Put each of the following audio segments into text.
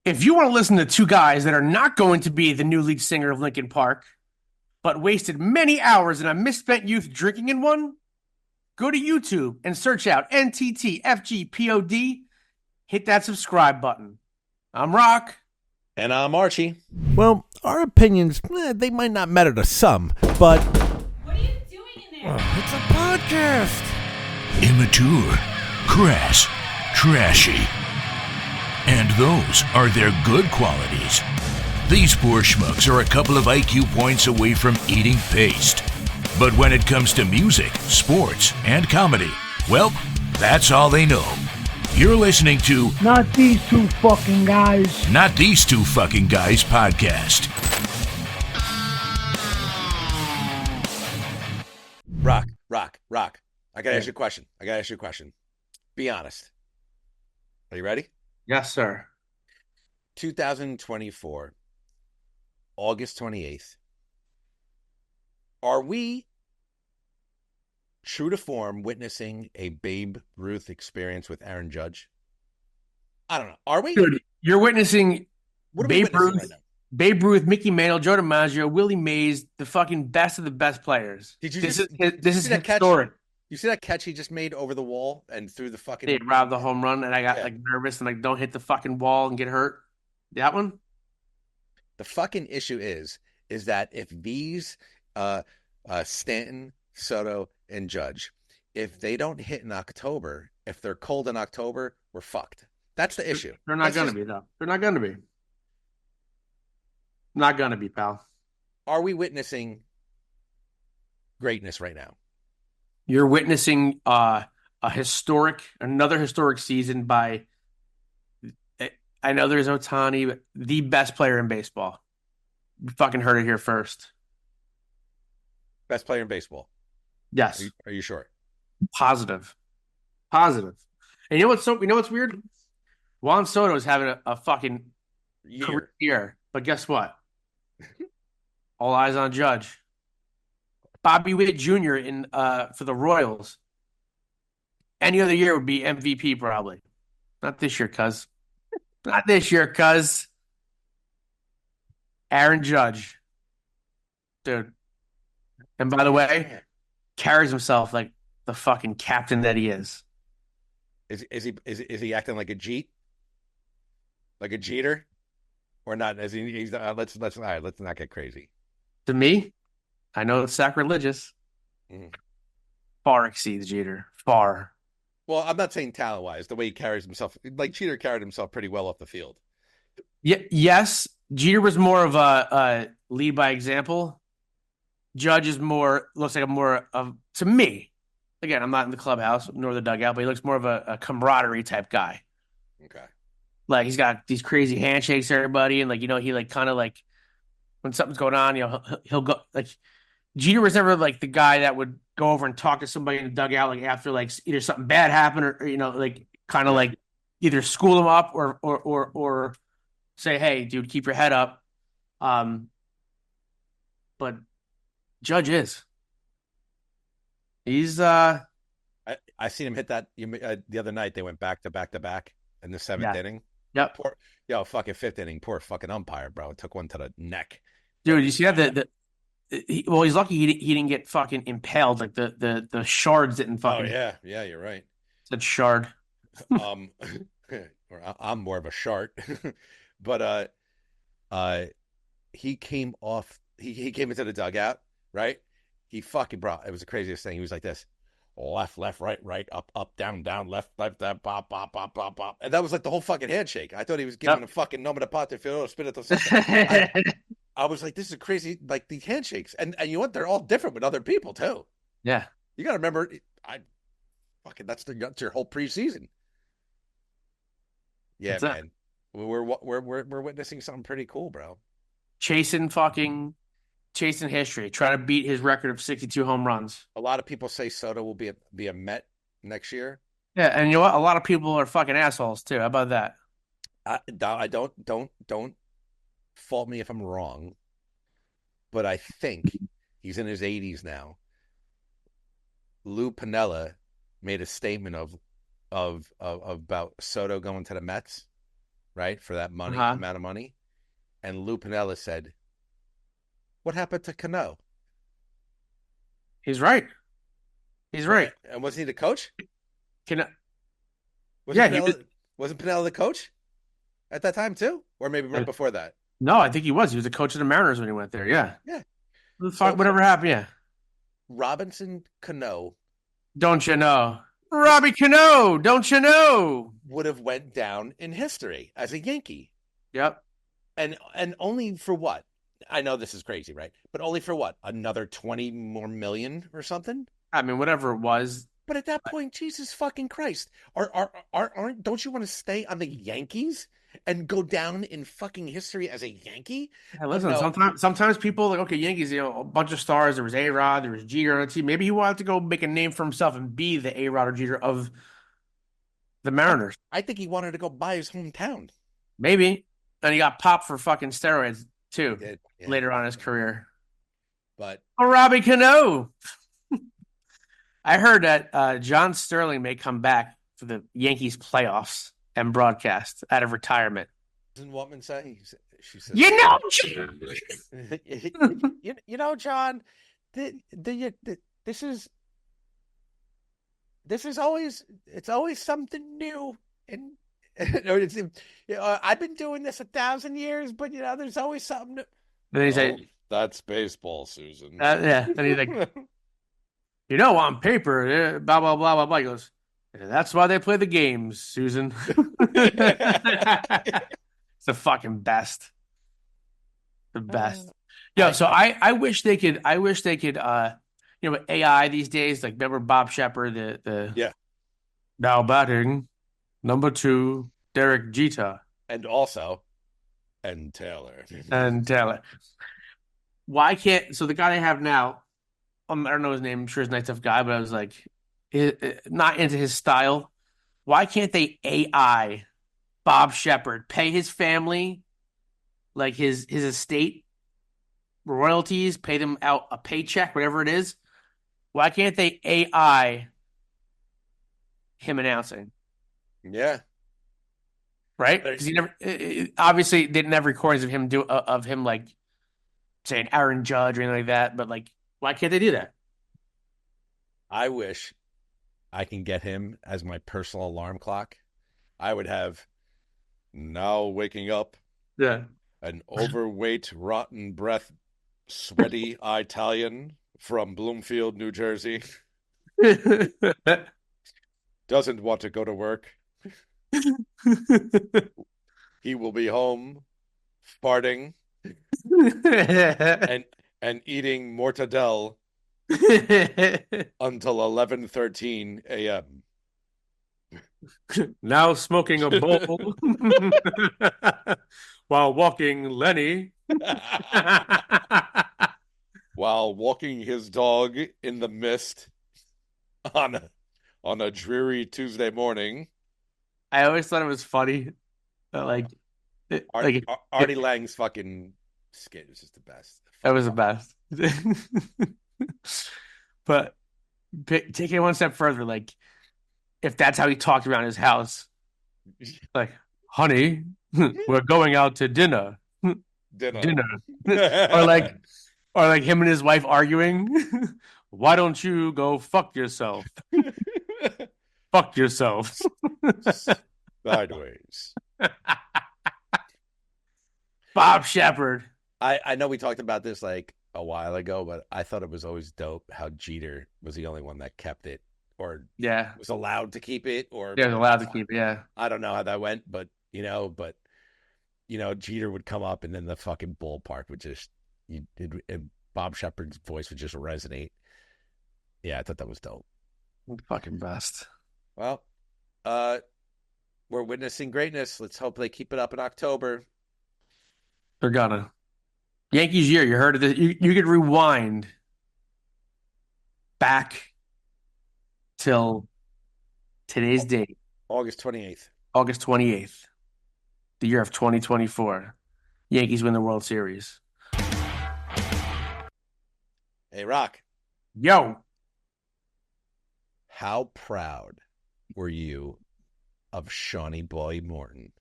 If you want to listen to two guys that are not going to be the new lead singer of Linkin Park, but wasted many hours in a misspent youth drinking in one, go to YouTube and search out NTTFGPOD. Hit that subscribe button. I'm Rock. And I'm Archie. Well, our opinions, they might not matter to some, but... What are you doing in there? It's a podcast. Immature, crass, trashy. And those are their good qualities. These poor schmucks are a couple of IQ points away from eating paste. But when it comes to music, sports, and comedy, well, that's all they know. You're listening to Not These Two Fucking Guys. Not These Two Fucking Guys podcast. Rock. I gotta ask you a question. Be honest. Are you ready? Yes, sir. 2024, August 28th. Are we true to form witnessing a Babe Ruth experience with Aaron Judge? I don't know. Are we? Dude, you're witnessing What are we Babe witnessing Ruth, right now? Babe Ruth, Mickey Mantle, Joe DiMaggio, Willie Mays, the fucking best of the best players. Did you This just- is did you see that catch? historic. You see that catch he just made over the wall and through the fucking... They robbed the home run, and I got Yeah. like nervous and like don't hit the fucking wall and get hurt. That one? The fucking issue is that if these Stanton, Soto, and Judge, if they don't hit in October, if they're cold in October, we're fucked. That's the issue. They're not gonna be though. They're not gonna be. Not gonna be, pal. Are we witnessing greatness right now? You're witnessing another historic season by. I know there's Ohtani, but the best player in baseball. You fucking heard it here first. Best player in baseball. Yes, Are you sure? positive. And you know what's weird? Juan Soto is having a fucking career year, but guess what? All eyes on Judge. Bobby Witt Jr. For the Royals. Any other year would be MVP probably. Not this year, cuz. Not this year, cuz. Aaron Judge. Dude. And by the way, carries himself like the fucking captain that he is. Is he acting like a Jeet? Like a Jeter? Or not? Let's not get crazy. To me, I know it's sacrilegious. Mhm. Far exceeds Jeter. Far. Well, I'm not saying talent-wise, the way he carries himself. Like Jeter carried himself pretty well off the field. Yeah, yes, Jeter was more of a lead by example. Judge is looks like to me. Again, I'm not in the clubhouse nor the dugout, but he looks more of a camaraderie type guy. Okay. Like he's got these crazy handshakes to everybody, and he like kind of like when something's going on, he'll go like Jeter was never like the guy that would go over and talk to somebody in the dugout like after like either something bad happened or like kind of like either school them up or say, hey, dude, keep your head up. But Judge is. He's I seen him hit that the other night. They went back to back to back in the seventh inning. Yep. Fucking fifth inning. Poor fucking umpire, bro. It took one to the neck. Dude, you see that? He's lucky he didn't get fucking impaled. Like the shards didn't fucking. Oh yeah, you're right. Said shard. I'm more of a shart, but he came off. He came into the dugout, right? He fucking bro. It was the craziest thing. He was like this. Left, right, up, down, left, bop, bop, bop, bop, bop. And that was like the whole fucking handshake. I thought he was giving a fucking nome de pate filo spirito santo. I was like, this is crazy, like these handshakes. And you know what? They're all different with other people too. Yeah. You got to remember, that's your whole preseason. Yeah, What's man. We're witnessing something pretty cool, bro. Chasing history, trying to beat his record of 62 home runs. A lot of people say Soto will be a Met next year. Yeah, and you know what? A lot of people are fucking assholes too. How about that? I don't fault me if I'm wrong, but I think he's in his 80s now. Lou Piniella made a statement of about Soto going to the Mets, right, for that money Uh-huh. amount of money. And Lou Piniella said, "What happened to Cano?" He's right. He's right. And wasn't he the coach? Can Wasn't yeah, he was. Pinella the coach at that time too, or maybe right before that? No, I think he was. He was the coach of the Mariners when he went there. Yeah. Yeah. The fuck, whatever happened. Yeah. Robinson Cano Don't you know? Robbie Cano, don't you know? would have went down in history as a Yankee, Yep. and only for what? I know this is crazy, right? But only for what? Another 20 more million or something? I mean, whatever it was. But at that point, Jesus fucking Christ, aren't don't you want to stay on the Yankees and go down in fucking history as a Yankee? Hey, listen, No. sometimes people like, okay, Yankees, a bunch of stars. There was A-Rod, there was Jeter on the team. Maybe he wanted to go make a name for himself and be the A-Rod or Jeter of the Mariners. I think he wanted to go buy his hometown. Maybe. And he got popped for fucking steroids too He did, yeah. later on in his career. But Oh, Robbie Cano. I heard that John Sterling may come back for the Yankees playoffs and broadcast out of retirement. doesn't Watman say? She says, You know, you know, John, this is always something new, and I've been doing this 1,000 years, but there's always something new. then he said, "That's baseball, Susan." yeah. And he's like, on paper, blah blah blah blah blah. He goes, that's why they play the games, Susan. It's the fucking best. The best. So I wish they could with AI these days, like remember Bob Shepard, the now batting number 2, Derek Jeter. And also Taylor. And Taylor. Why can't the guy they have now, I don't know his name, I'm sure he's a nice tough guy, but I was like not into his style. Why can't they AI Bob Shepard, pay his family, like his estate, royalties, pay them out a paycheck, whatever it is? Why can't they AI him announcing? Yeah. Right? Because he never obviously didn't have recordings of him like saying Aaron Judge or anything like that. But like, why can't they do that? I wish I can get him as my personal alarm clock. I would have now waking up. Yeah. An overweight, rotten breath, sweaty Italian from Bloomfield, New Jersey. Doesn't want to go to work. He will be home farting and eating mortadelle until 11:13 a.m. Now smoking a bowl while walking Lenny. While walking his dog in the mist on a dreary Tuesday morning. I always thought it was funny. Artie Lang's fucking skit is just the best. That was the best. But take it one step further, like if that's how he talked around his house, like, honey, we're going out to dinner. Dinner. or like him and his wife arguing. Why don't you go fuck yourself? Fuck yourself. Sideways. Bob Shepard. I know we talked about this like a while ago, but I thought it was always dope how Jeter was the only one that kept it, or was allowed to keep it, or was allowed to keep it. Yeah, I don't know how that went, but Jeter would come up, and then the fucking ballpark would just Bob Shepard's voice would just resonate. Yeah, I thought that was dope. Fucking best. Well, we're witnessing greatness. Let's hope they keep it up in October. They're gonna. Yankees year, you heard of this? You could rewind back till today's date. August 28th. August 28th. The year of 2024. Yankees win the World Series. Hey, Rock. Yo. How proud were you of Shawnee Boy Morton?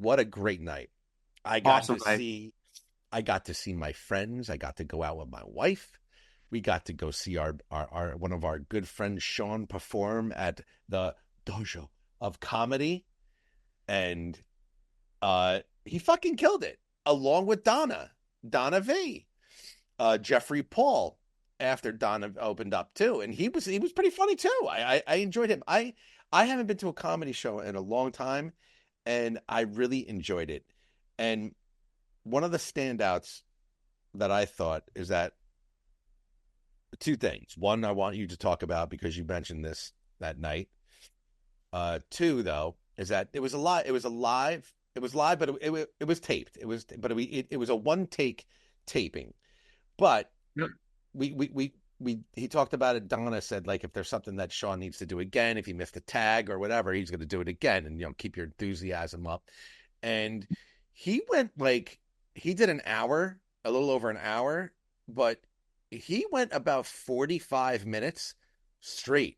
what a great night. I got to see my friends. I got to go out with my wife. We got to go see our one of our good friends, Sean, perform at the Dojo of Comedy. And he fucking killed it, along with Donna V. Jeffrey Paul, after Donna opened up too. And he was pretty funny too. I enjoyed him. I haven't been to a comedy show in a long time, and I really enjoyed it. And one of the standouts that I thought is that two things. One, I want you to talk about because you mentioned this that night. Two, though, is that it was live, but it was taped. It was a one take taping. But he talked about it. Donna said, like, if there's something that Sean needs to do again, if he missed a tag or whatever, he's going to do it again, and keep your enthusiasm up. And he went he did an hour, a little over an hour, but he went about 45 minutes straight.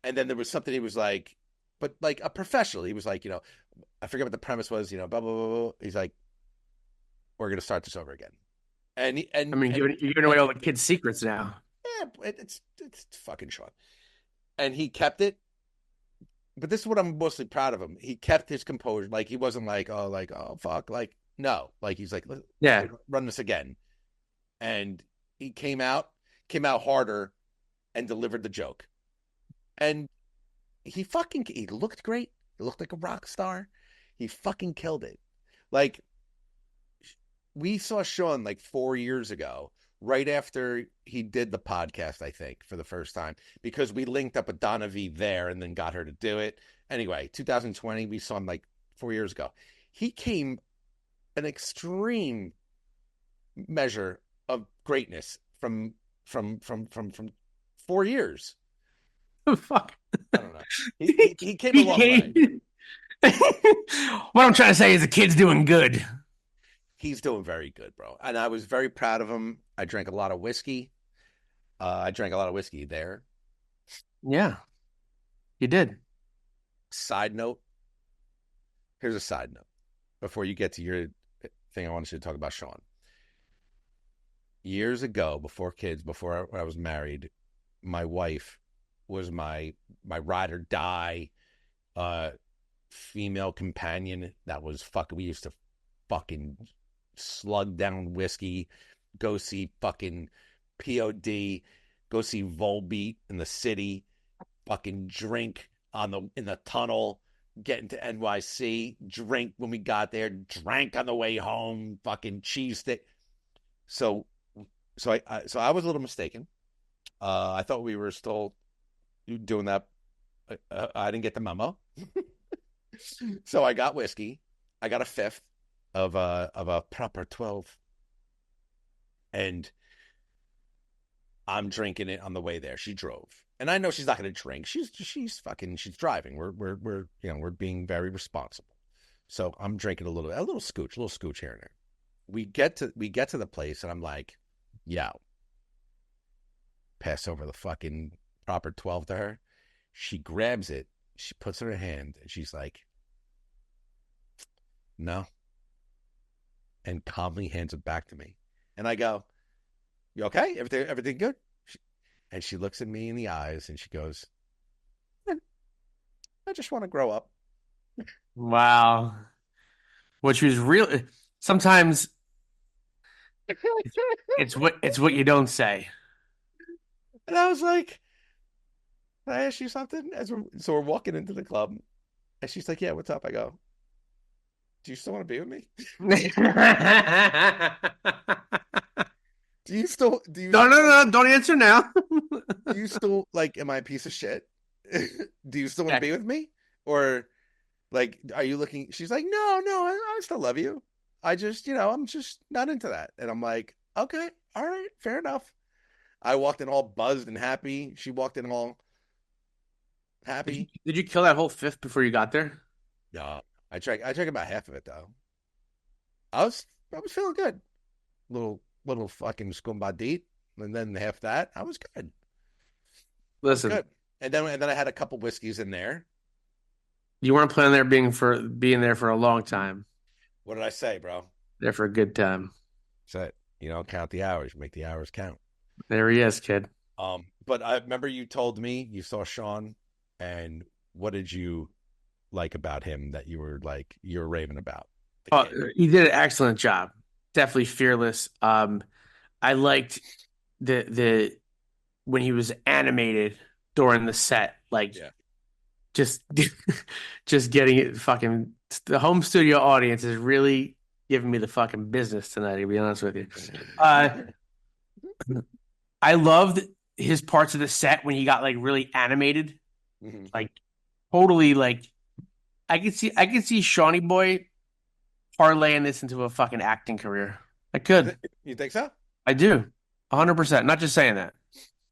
And then there was something he was like, but like a professional. He was like, I forget what the premise was, blah, blah, blah, blah. He's like, we're going to start this over again. And you're giving away all the kids' secrets now. Yeah, it's fucking Sean. And he kept it. But this is what I'm mostly proud of him. He kept his composure. Like, he wasn't like, oh, fuck. Like, no. Like, he's like, let's run this again. And he came out harder and delivered the joke. And he looked great. He looked like a rock star. He fucking killed it. Like, we saw Sean like 4 years ago, right after he did the podcast, I think, for the first time, because we linked up with Donna V there and then got her to do it. Anyway, 2020, we saw him like 4 years ago. He came an extreme measure of greatness from 4 years. Fuck. I don't know. He came a long way. What I'm trying to say is the kid's doing good. He's doing very good, bro. And I was very proud of him. I drank a lot of whiskey. There. Yeah, you did. Side note. Here's a side note. Before you get to your thing, I wanted you to talk about Sean. Years ago, before kids, before I was married, my wife was my ride or die female companion. That was fucking. We used to fucking slug down whiskey, go see fucking POD, go see Volbeat in the city, fucking drink in the tunnel, get into NYC, drink when we got there, drank on the way home, fucking cheese stick. So I was a little mistaken. I thought we were still doing that. I didn't get the memo. So I got whiskey. I got a fifth of a proper 12, and I'm drinking it on the way there. She drove, and I know she's not going to drink. She's driving. We're being very responsible. So I'm drinking a little scooch here and there. We get to the place, and I'm like, yo, pass over the fucking proper 12 to her. She grabs it. She puts it in her hand, and she's like, no. And calmly hands it back to me. And I go, you okay? Everything good? And she looks at me in the eyes and she goes, I just want to grow up. Wow. Which was real. Sometimes it's what you don't say. And I was like, can I ask you something? So we're walking into the club, and she's like, yeah, what's up? I go, do you still want to be with me? No, don't answer now. Do you still, like, am I a piece of shit? Do you still want to be with me? Or, like, are you looking? She's like, no, I still love you. I just, I'm just not into that. And I'm like, okay, all right, fair enough. I walked in all buzzed and happy. She walked in all happy. Did you kill that whole fifth before you got there? No. I drank about half of it, though. I was feeling good. Little fucking skumbadit, and then half that. I was good. Listen. Good. And then I had a couple whiskeys in there. You weren't planning there being there for a long time. What did I say, bro? There for a good time. Said, you don't count the hours, make the hours count. There he is, kid. But I remember you told me you saw Sean, and what did you like about him that you were raving about? Oh, he did an excellent job. Definitely fearless. I liked the when he was animated during the set, like Yeah. just just getting it. Fucking the home studio audience is really giving me the fucking business tonight. To be honest with you, I loved his parts of the set when he got like really animated, like totally like I could see Shawnee Boy parlaying this into a fucking acting career. I could. You think so? I do. 100%. Not just saying that.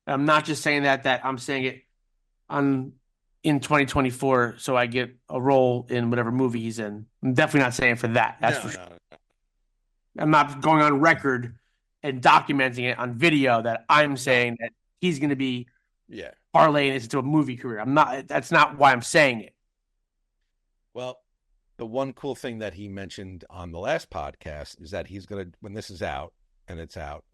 I'm not just saying that I'm saying it in 2024 so I get a role in whatever movie he's in. I'm definitely not saying for that. That's for sure. No. I'm not going on record and documenting it on video that I'm saying that he's going to be parlaying this into a movie career. That's not why I'm saying it. Well, the one cool thing that he mentioned on the last podcast is that he's going to, when this is out, and it's out,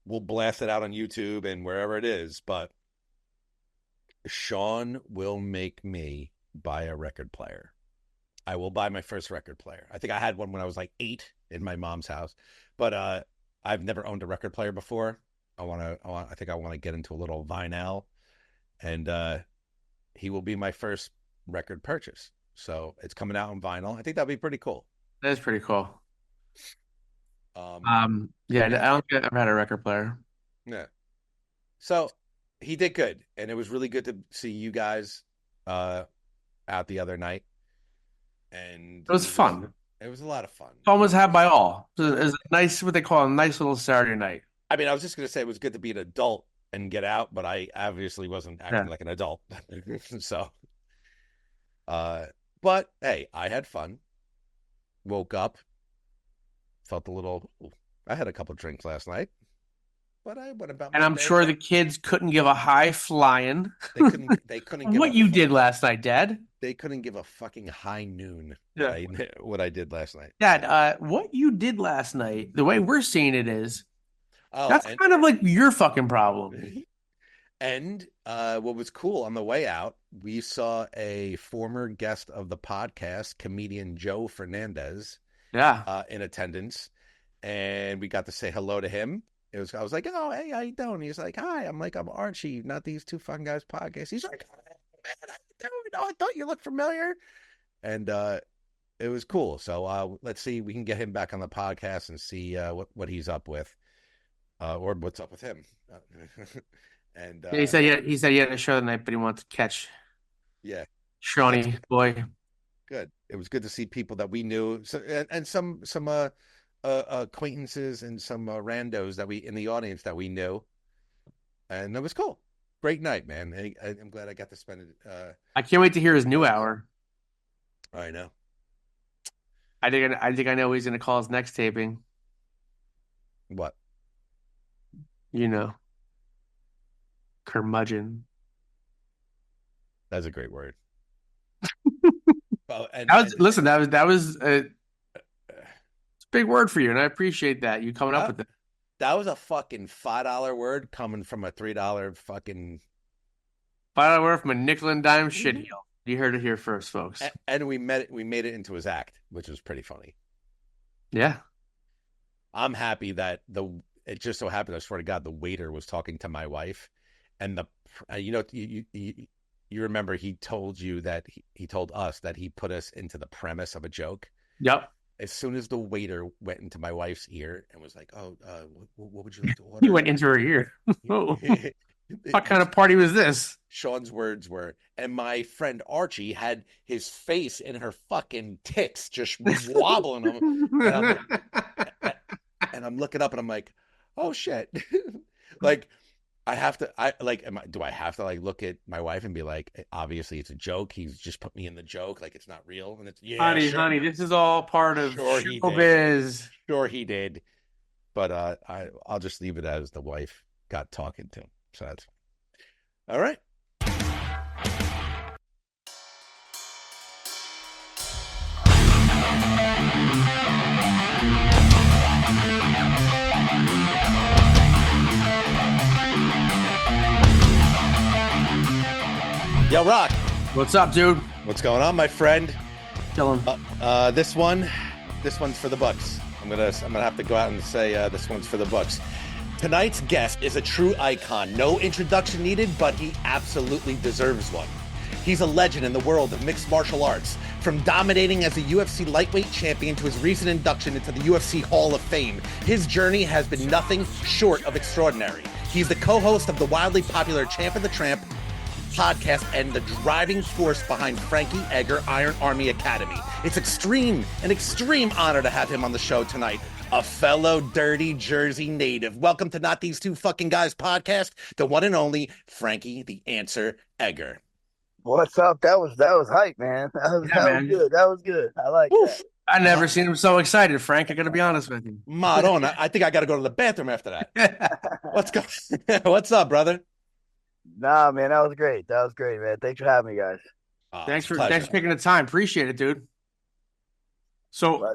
we'll blast it out on YouTube and wherever it is, but Sean will make me buy a record player. I will buy my first record player. I think I had one when I was like 8 in my mom's house, but I've never owned a record player before. I think I want to get into a little vinyl, and he will be my first record purchase. So it's coming out on vinyl. I think that'd be pretty cool. That is pretty cool. I don't think I've ever had a record player. Yeah. So he did good, and it was really good to see you guys out the other night. And it was fun. It was a lot of fun. Fun was had by all. It was a nice, what they call a nice little Saturday night. I mean, I was just going to say it was good to be an adult and get out, but I obviously wasn't acting like an adult. So, but hey, I had fun. Woke up, felt a little. I had a couple of drinks last night, but I went about. And I'm sure the kids couldn't give a high flying. They couldn't. Give what you did last night, Dad? They couldn't give a fucking high noon. Yeah. What I did last night, Dad. What you did last night? The way we're seeing it is, that's kind of like your fucking problem. And what was cool on the way out, we saw a former guest of the podcast, comedian Joe Fernandez, in attendance, and we got to say hello to him. I was like, "Oh, hey, how you doing?" He's like, "Hi." I'm like, "I'm Archie, not these two fucking guys podcast." He's like, "Oh, man, I thought you looked familiar," and it was cool. So let's see, we can get him back on the podcast and see what he's up with, or what's up with him. And he said he had a show tonight, but he wanted to catch Shawnee Boy. Good. It was good to see people that we knew, and some acquaintances and some randos that we in the audience that we knew, and it was cool. Great night, man. I'm glad I got to spend it. I can't wait to hear his new hour. I know. I think I know he's going to call his next taping. What? You know. Curmudgeon. That's a great word. Listen, that was it's a big word for you, and I appreciate that you coming up with it. That was a fucking $5 word coming from a $3 fucking $5 word from a nickel and dime shitheel. You heard it here first, folks. And we made it into his act, which was pretty funny. Yeah. I'm happy that it just so happened, I swear to God, the waiter was talking to my wife. And you remember he told you that he told us that he put us into the premise of a joke. Yep. As soon as the waiter went into my wife's ear and was like, "Oh, what would you like to order?" He went into her ear. What kind of party was this? Sean's words were, and my friend Archie had his face in her fucking tits, just wobbling him. And I'm looking up and I'm like, "Oh shit!" Like. Do I have to like look at my wife and be like, obviously it's a joke. He's just put me in the joke. Like it's not real. And it's, honey, this is all part of showbiz. Sure he did. But I'll just leave it as the wife got talking to him. So that's all right. Yo, Rock. What's up, dude? What's going on, my friend? Chilling. This one's for the Bucks. I'm gonna have to go out and say this one's for the Bucks. Tonight's guest is a true icon. No introduction needed, but he absolutely deserves one. He's a legend in the world of mixed martial arts, from dominating as a UFC Lightweight Champion to his recent induction into the UFC Hall of Fame. His journey has been nothing short of extraordinary. He's the co-host of the wildly popular Champ and The Tramp podcast and the driving force behind Frankie Edgar Iron Army Academy. It's an extreme honor to have him on the show tonight. A fellow Dirty Jersey native. Welcome to Not These Two Fucking Guys podcast, the one and only Frankie the Answer Edgar. What's up? That was hype, man. That was good. That was good. I like that. I never seen him so excited, Frank. I gotta be honest with you. Madonna, I think I gotta go to the bathroom after that. What's up, brother? Nah, man, that was great. That was great, man. Thanks for having me, guys. Thanks for taking the time. Appreciate it, dude. So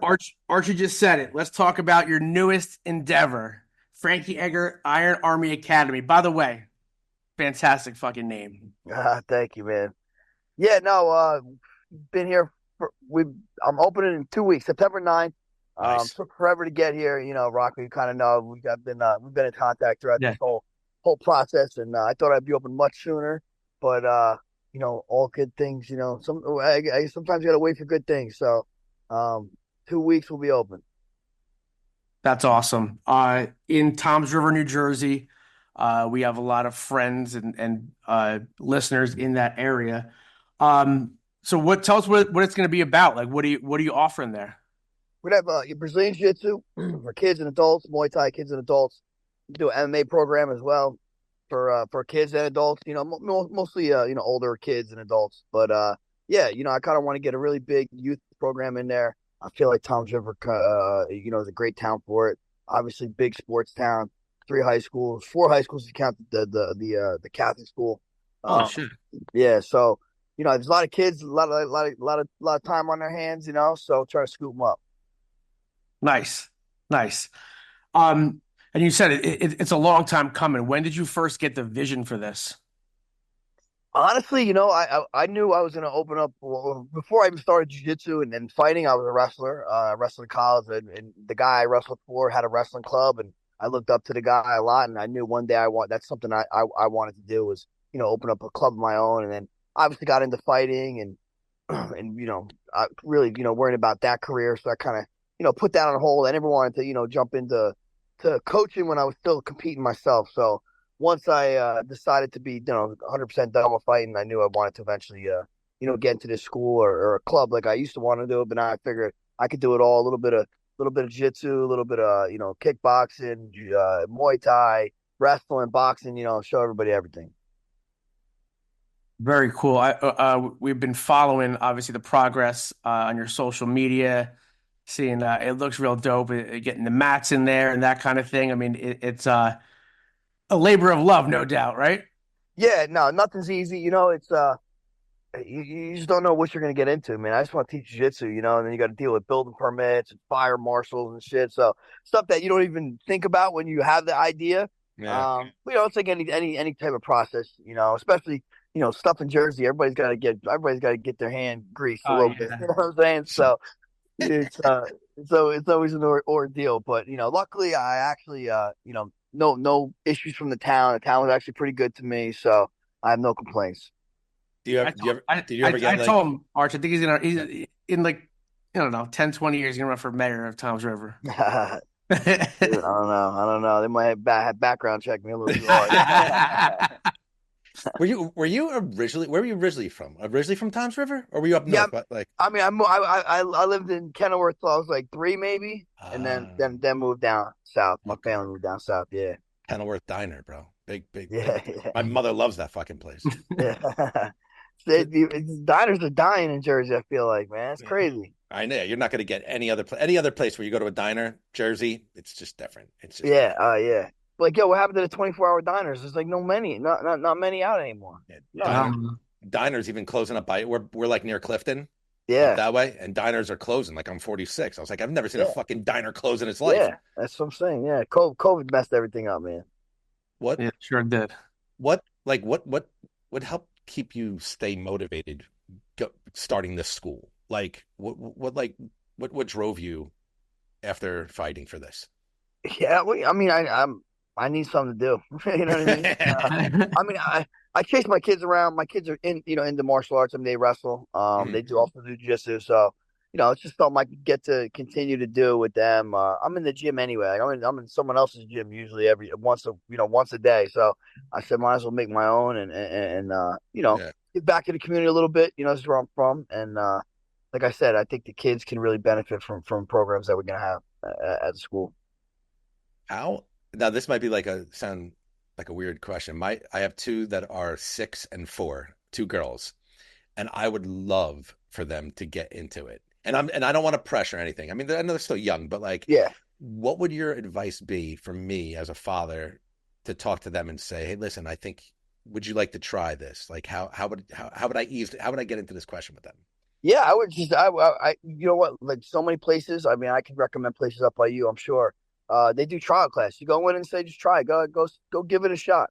Archie just said it. Let's talk about your newest endeavor, Frankie Edgar Iron Army Academy. By the way, fantastic fucking name. Thank you, man. Yeah, no, been here. I'm opening in 2 weeks, September 9th. Nice. Took forever to get here. You know, Rock, you kind of know we've been in contact throughout this whole process, and I thought I'd be open much sooner, but you know, all good things. You know, I sometimes you gotta wait for good things. So, 2 weeks will be open. That's awesome. In Toms River, New Jersey, we have a lot of friends and listeners in that area. So tell us what it's going to be about. Like, what are you offering there? We're gonna have Brazilian Jiu-Jitsu for kids and adults, Muay Thai kids and adults. We do an MMA program as well for kids and adults. You know, mostly you know, older kids and adults. But yeah, you know, I kind of want to get a really big youth program in there. I feel like Toms River, you know, is a great town for it. Obviously, big sports town. 4 high schools if you count the Catholic school. Oh shit! Yeah, so you know, there's a lot of kids, a lot of time on their hands, you know. So try to scoop them up. Nice. And you said it's a long time coming. When did you first get the vision for this? Honestly, you know, I knew I was going to open up before I even started jiu-jitsu and fighting. I was a wrestler. I wrestled in college, and the guy I wrestled for had a wrestling club, and I looked up to the guy a lot, and I knew one day that's something I wanted to do was, you know, open up a club of my own. And then obviously got into fighting and you know, I really, you know, worrying about that career. So I kind of, you know, put that on hold. I never wanted to, you know, jump into coaching when I was still competing myself. So once I decided to be, you know, 100% done with fighting, I knew I wanted to eventually, you know, get into this school or a club like I used to want to do it. But now I figured I could do it all, a little bit of jiu-jitsu, a little bit of, you know, kickboxing, Muay Thai, wrestling, boxing, you know, show everybody everything. Very cool. We've been following, obviously, the progress on your social media, seeing it looks real dope, getting the mats in there and that kind of thing. I mean, it's a labor of love, no doubt, right? Yeah, no, nothing's easy. You know, it's you just don't know what you're going to get into, man. I just want to teach jiu-jitsu, you know, and then you got to deal with building permits and fire marshals and shit. So stuff that you don't even think about when you have the idea. Yeah. You know, it's like any type of process, you know, especially, you know, stuff in Jersey. Everybody's got to get their hand greased a little bit. You know what I'm saying? So it's always an ordeal. But you know, luckily I actually you know, no issues from the town. The town was actually pretty good to me, so I have no complaints. Did you ever get I told him, Arch, I think he's in like, I don't know, 10, 20 years, he's gonna run for mayor of Toms River. I don't know. They might have background check me a little too hard. Were you originally? Where were you originally from? Originally from Toms River, or were you up north? Yeah, like, I mean, I lived in Kenilworth till I was like 3 maybe, and then moved down south. My family moved down south. Yeah, Kenilworth Diner, bro. Big. Yeah. My mother loves that fucking place. Yeah. Diners are dying in Jersey. I feel like, man, it's crazy. I know you're not going to get any other place where you go to a diner, Jersey. It's just different. It's just yeah. Like, yo, what happened to the 24-hour diners? There's like not many out anymore. Diners even closing up by we're like near Clifton. Yeah, that way, and diners are closing. Like I'm 46. I was like, I've never seen a fucking diner close in its life. Yeah, that's what I'm saying. Yeah, COVID messed everything up, man. What? Yeah, sure did. What helped keep you stay motivated starting this school? Like what drove you after fighting for this? Yeah, I mean, I need something to do. You know what I mean? I mean, I chase my kids around. My kids are into martial arts. I mean, they wrestle. They also do jiu-jitsu. So, it's just something I could get to continue to do with them. I'm in the gym anyway. Like, I'm in someone else's gym usually once a day. So I said, might as well make my own and get back to the community a little bit. This is where I'm from, and like I said, I think the kids can really benefit from programs that we're gonna have at the school. How now? This might be sound like a weird question. I have two that are 6 and 4, two girls, and I would love for them to get into it. And I don't want to pressure anything. I mean, I know they're still young, but yeah, what would your advice be for me as a father to talk to them and say, hey, listen, would you like to try this? Like, how would I get into this question with them? Yeah, I would just you know what, like so many places. I mean, I can recommend places up by you, I'm sure. They do trial class. You go in and say, just try, go give it a shot,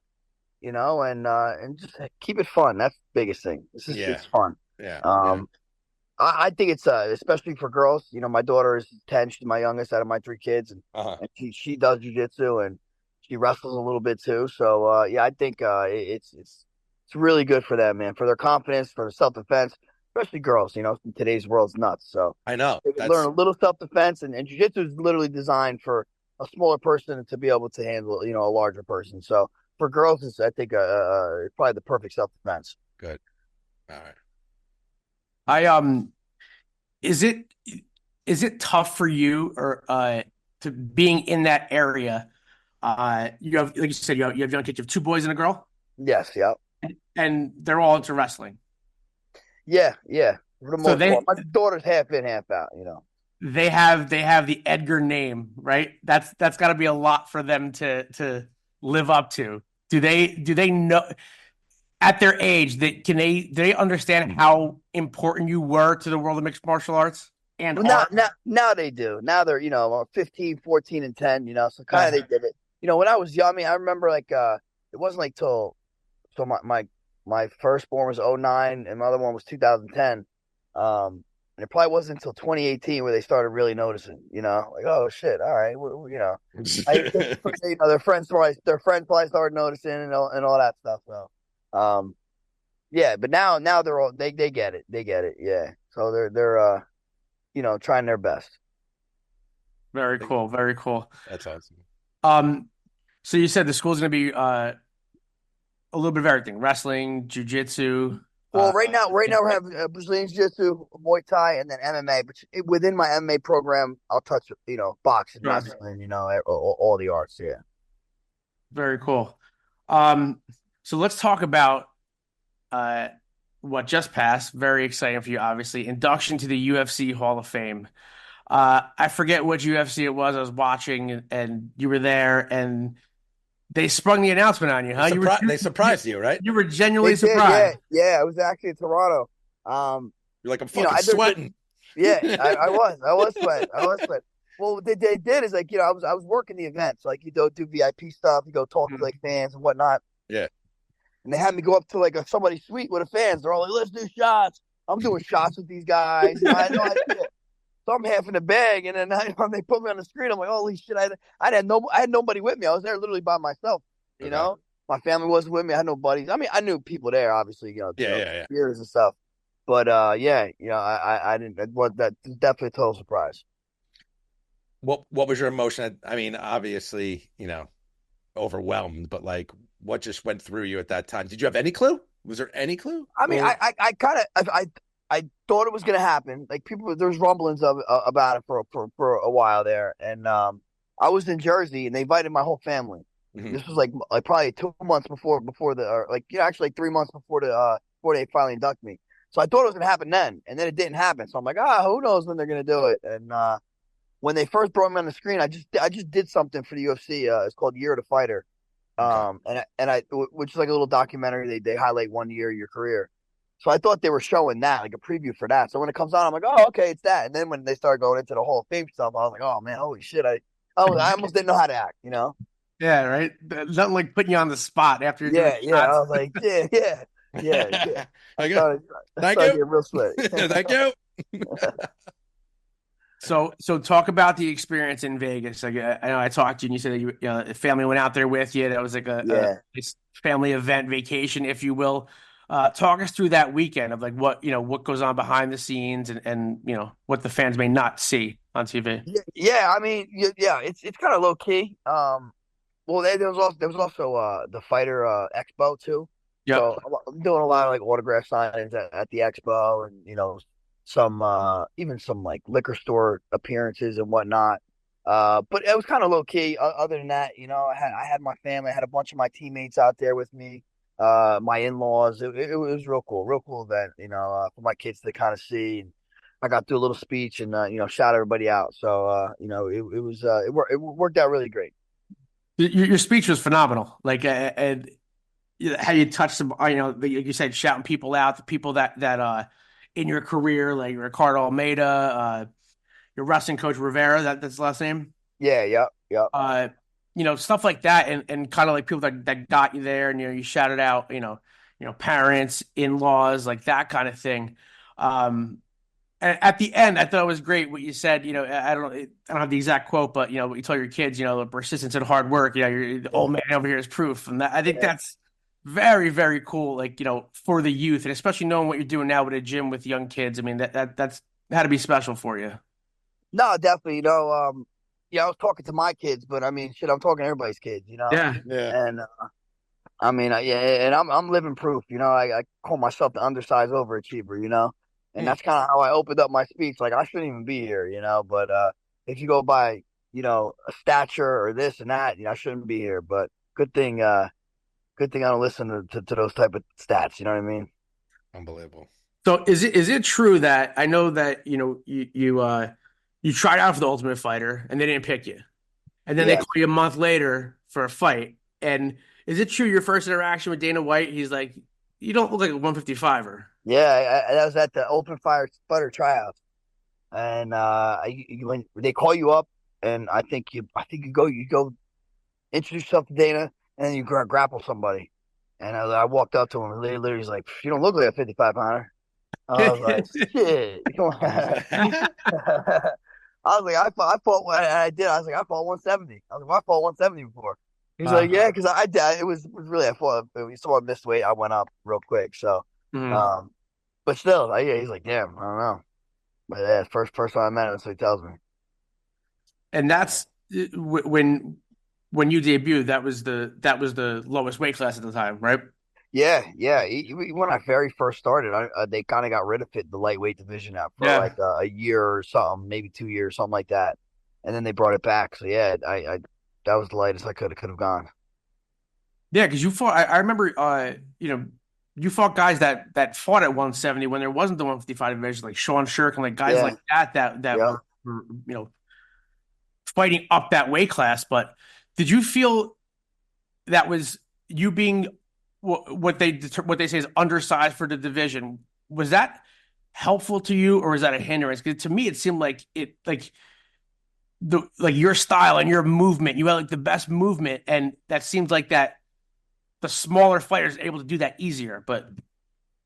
and just keep it fun. That's the biggest thing. It's fun. Yeah. I think it's especially for girls. My daughter is 10. She's my youngest out of my 3 kids, and she does jujitsu and she wrestles a little bit too. So I think it's really good for them, man, for their confidence, for their self-defense, especially girls. In today's world's nuts. So I know they learn a little self-defense, and jiu-jitsu is literally designed for a smaller person to be able to handle a larger person. So for girls, it's I think probably the perfect self-defense. Good. All right. Is it tough for you or to being in that area? You have, like you said, you have young kids. You have 2 boys and a girl. Yes. Yeah. And they're all into wrestling. Yeah. For the most part. My daughter's half in, half out. They have the Edgar name, right? That's got to be a lot for them to live up to. Do they know? At their age, do they understand how important you were to the world of mixed martial arts? And now they do. Now they're 15, 14, and 10. So kind of they did it. When I was young, I mean, I remember it wasn't like so my firstborn was 2009 and my other one was 2010. And it probably wasn't until 2018 where they started really noticing. Like, oh shit, all right, their friends probably started noticing and all that stuff. So. But now they're all they get it. They get it. Yeah. So they're trying their best. Very cool. Very cool. That's awesome. So you said the school's going to be a little bit of everything: wrestling, jiu-jitsu. Well, right now we have Brazilian jiu-jitsu, Muay Thai, and then MMA. But within my MMA program, I'll touch boxing, wrestling, all the arts. Yeah. Very cool. So let's talk about what just passed. Very exciting for you, obviously. Induction to the UFC Hall of Fame. I forget which UFC it was. I was watching, and you were there, and they sprung the announcement on you, huh? They surprised you, right? You were genuinely surprised. Yeah. I was actually in Toronto. You're like, I'm fucking sweating. Yeah, I was sweating. Well, what they did is I was working the event, so you go do VIP stuff, you go talk to fans and whatnot. Yeah. And they had me go up to somebody's suite with the fans. They're all like, let's do shots. I'm doing shots with these guys. I had no idea. So I'm half in the bag, and then they put me on the screen. I'm like, holy shit! I had nobody with me. I was there literally by myself. My family wasn't with me. I had no buddies. I mean, I knew people there, obviously. Beers and stuff. But I didn't. That's definitely a total surprise. What was your emotion? I mean, obviously, overwhelmed, but what just went through you at that time? Did you have any clue? Was there any clue? I mean, I thought it was going to happen. There's rumblings about it for a while there, and I was in Jersey, and they invited my whole family. Mm-hmm. This was like probably 2 months before actually 3 months before they finally induct me. So I thought it was going to happen then, and then it didn't happen. So I'm like, who knows when they're going to do it? And when they first brought me on the screen, I just did something for the UFC. It's called Year of the Fighter. Which is like a little documentary. They highlight 1 year of your career. So I thought they were showing that, like a preview for that. So when it comes on, I'm like, oh, okay, it's that. And then when they started going into the Hall of Fame stuff, I was like, oh man, holy shit! I almost didn't know how to act, Yeah, right. Nothing like putting you on the spot after. Yeah. I was like, yeah. Yeah. I go, Started, thank started you. getting real slick. Thank you. So talk about the experience in Vegas. Like I know I talked to you and you said that a family went out there with you. That was like a Yeah. nice family event vacation, if you will. Talk us through that weekend of like what goes on behind the scenes and what the fans may not see on TV. Yeah. I mean, yeah. It's kind of low key. Well, there was also the fighter expo too. Yep. So I'm doing a lot of like autograph signings at the expo, and some even some like liquor store appearances and whatnot. But it was kind of low key. Other than that, I had my family, I had a bunch of my teammates out there with me. My in-laws. It was real cool event. For my kids to kind of see. And I got through a little speech and shout everybody out. So it worked out really great. Your speech was phenomenal. Like and how you touched some, like you said, shouting people out, the people that in your career, like Ricardo Almeida, your wrestling coach Rivera, that's the last name. Yeah, yep. Stuff like that, and kind of like people that got you there, and you shouted out, parents, in-laws, like that kind of thing. And at the end, I thought it was great what you said. I don't have the exact quote, but what you told your kids, the persistence and hard work. You're the old man over here is proof, and I think that's very, very cool. Like for the youth, and especially knowing what you're doing now with a gym with young kids. I mean, that's had to be special for you. No, definitely. I was talking to my kids, but I mean, shit, I'm talking to everybody's kids. Yeah. And I mean, yeah, and I'm living proof. I call myself the undersized overachiever. And that's kind of how I opened up my speech. Like I shouldn't even be here. But if you go by, a stature or this and that, I shouldn't be here. But good thing I don't listen to those type of stats. You know what I mean? Unbelievable. So is it true that I know that you tried out for the Ultimate Fighter and they didn't pick you, and then they call you a month later for a fight? And is it true your first interaction with Dana White, he's like, you don't look like a 155er? Yeah, I was at the Ultimate Fighter tryouts, and when they call you up, and I think you go introduce yourself to Dana, and then you grapple somebody. And I walked up to him, and literally was like, "You don't look like a 55-pounder." I was like, "Shit." I was like, I fought, and I did. I was like, I fought 170. I was like, well, I fought 170 before. He's like, yeah, because I did. It was really, I fought. You saw I missed weight. I went up real quick. So, but still, yeah, he's like, damn, I don't know. But yeah, first time I met him, so he tells me. And that's when you debuted. That was the lowest weight class at the time, right? Yeah. When I very first started, they kind of got rid of it, the lightweight division out for like a year or something, maybe 2 years, something like that, and then they brought it back. So yeah, I that was the lightest I could have gone. Yeah, because you fought. I remember, you fought guys that fought at 170 when there wasn't the 155 division, like Sean Shirk and like guys like that were fighting up that weight class. But did you feel that was you being what they say is undersized for the division? Was that helpful to you, or was that a hindrance? Because to me, it seemed like your style and your movement, you had like the best movement, and that seems like that the smaller fighters are able to do that easier. But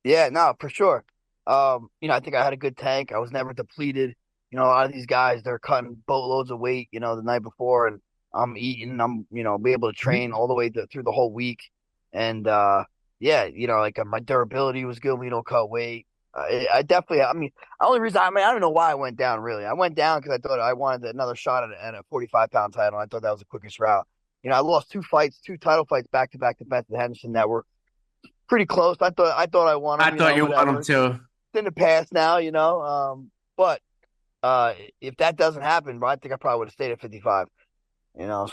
yeah, no, for sure. I think I had a good tank. I was never depleted. A lot of these guys, they're cutting boatloads of weight, the night before, and I'm eating. I'm, be able to train all the way through the whole week. And like my durability was good. We don't cut weight. I definitely. I mean, the only reason I don't know why I went down. Really, I went down because I thought I wanted another shot at a 45-pound title. I thought that was the quickest route. I lost two title fights back to back to Benson Henderson that were pretty close. I thought I won them. I thought you won them too. It's in the past now, But if that doesn't happen, I think I probably would have stayed at 55.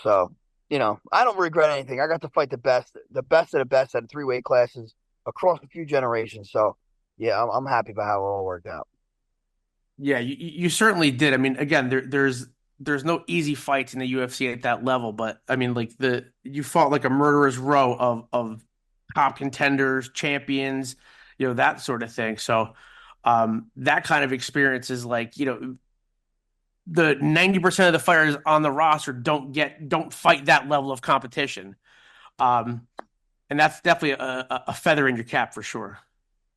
So I don't regret anything. I got to fight the best of the best at 3 weight classes across a few generations. So yeah, I'm happy about how it all worked out. Yeah, you certainly did. I mean, again, there's no easy fights in the UFC at that level, but I mean, like you fought like a murderer's row of top contenders, champions, that sort of thing. So that kind of experience is like, the 90% of the fighters on the roster don't fight that level of competition. and that's definitely a feather in your cap for sure.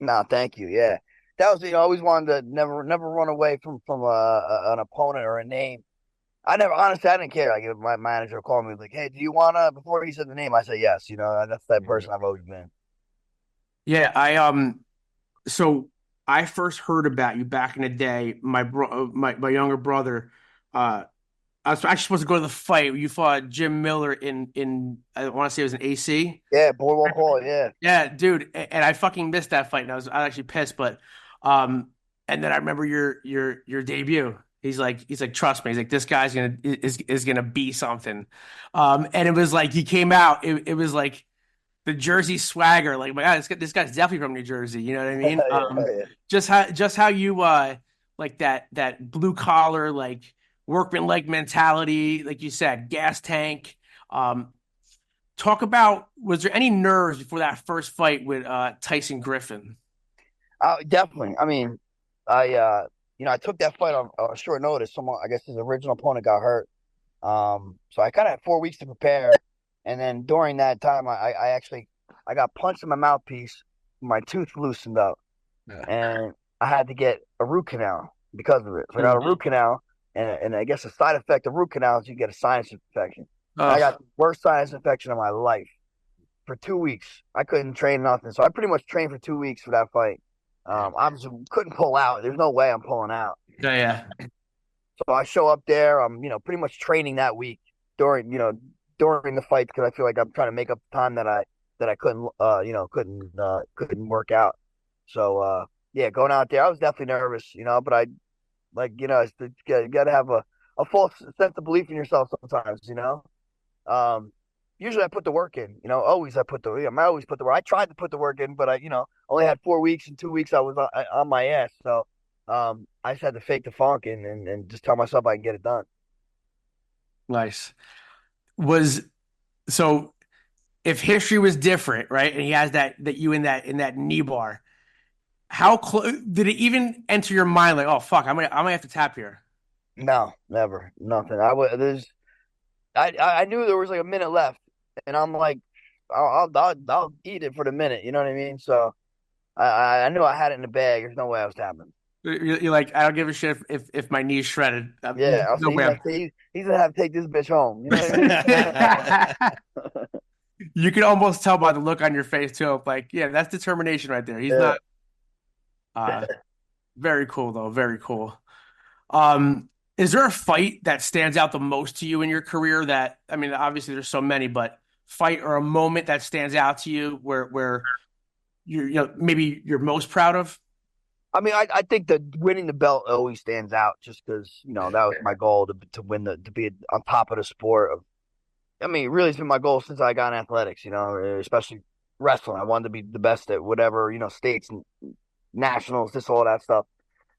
No, thank you. Yeah, that was I always wanted to never run away from an opponent or a name. I never honestly I didn't care. Like if my manager called me like, "Hey, do you wanna?" Before he said the name, I said yes. That's that person I've always been. Yeah, so I first heard about you back in the day. My younger brother, uh, I was actually supposed to go to the fight. You fought Jim Miller in I want to say it was an AC. Yeah, Boardwalk Hall. Yeah, Yeah, dude, and I fucking missed that fight, and I was actually pissed. But, um, and then I remember your debut. He's like, trust me. He's like, this guy's is gonna be something. And it was like he came out. It was like the Jersey swagger. Like, my God, this guy's definitely from New Jersey. You know what I mean? yeah. Just how you like that blue collar like workman like mentality, like you said, gas tank. Um, Talk about, was there any nerves before that first fight with Tyson Griffin? Definitely. I mean, I took that fight on short notice. Someone, I guess, his original opponent got hurt. So I kind of had 4 weeks to prepare, and then during that time, I actually I got punched in my mouthpiece, my tooth loosened up, Yeah. and I had to get a root canal because of it. So I got a root canal, and I guess the side effect of root canal is you get a sinus infection. I got the worst sinus infection of my life for 2 weeks. I couldn't train nothing, so I pretty much trained for 2 weeks for that fight. I just couldn't pull out. There's no way I'm pulling out. Yeah. So I show up there. I'm, pretty much training that week during the fight because I feel like I'm trying to make up the time that I couldn't work out. So yeah, going out there, I was definitely nervous, but I you got to have a false sense of belief in yourself sometimes. Usually I put the work in, always I always put the work. I tried to put the work in, but I only had 4 weeks. In 2 weeks I was on my ass. So I just had to fake the funk and just tell myself I can get it done. Nice. Was so if history was different, right? And he has that you in that knee bar, how close did it even enter your mind? Like, oh fuck, I might have to tap here. No, never, nothing. I knew there was like a minute left, and I'm like, I'll eat it for the minute. You know what I mean? So I knew I had it in the bag. There's no way I was tapping. You're like, I don't give a shit if my knee's shredded. Yeah, I'll No say way. he's gonna have to take this bitch home. You know what I mean? You can almost tell by the look on your face too. Like, yeah, that's determination right there. He's Yeah. not. Uh, Very cool though. Very cool. Um, is there a fight that stands out the most to you in your career? That I mean, obviously there's so many, but fight or a moment that stands out to you where maybe you're most proud of? I mean, I think that winning the belt always stands out just because that was my goal to win to be on top of the sport. I mean, really, it's been my goal since I got in athletics. Especially wrestling. I wanted to be the best at whatever states and nationals, all that stuff.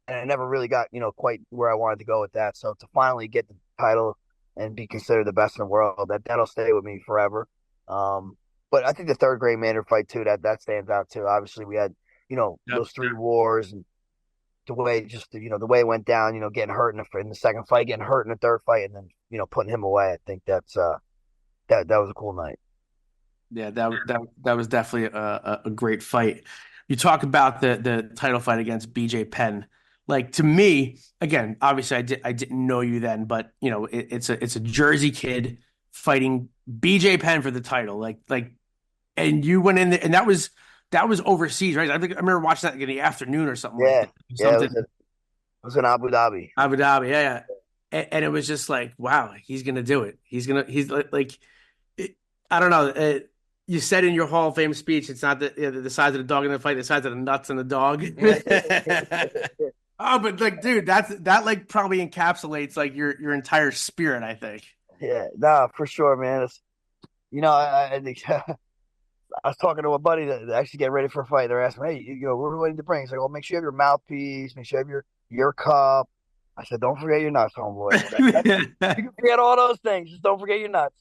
And I never really got quite where I wanted to go with that. So to finally get the title and be considered the best in the world, that'll stay with me forever. But I think the third grade Maynard fight too, that stands out too. Obviously, we had those three wars and the way the way it went down. Getting hurt in the second fight, getting hurt in the third fight, and then putting him away. I think that was a cool night. Yeah, that was definitely a great fight. You talk about the title fight against BJ Penn. Like to me, again, obviously I didn't know you then, but it's a Jersey kid fighting BJ Penn for the title. Like, and you went in there, and that was overseas, right? I think I remember watching that in the afternoon or something Yeah, like that. yeah, Something it was in Abu Dhabi. Abu Dhabi, yeah. And it was just like, wow, he's gonna do it. He's like I don't know. You said in your Hall of Fame speech, it's not the size of the dog in the fight, the size of the nuts in the dog. Oh, but like, dude, that like probably encapsulates like your entire spirit, I think. Yeah, nah, for sure, man. It's, I think I was talking to a buddy that actually get ready for a fight. They're asking, "Hey, what are we waiting to bring?" He's like, "Well, make sure you have your mouthpiece, make sure you have your cup." I said, "Don't forget your nuts, homeboy. You can forget all those things, just don't forget your nuts."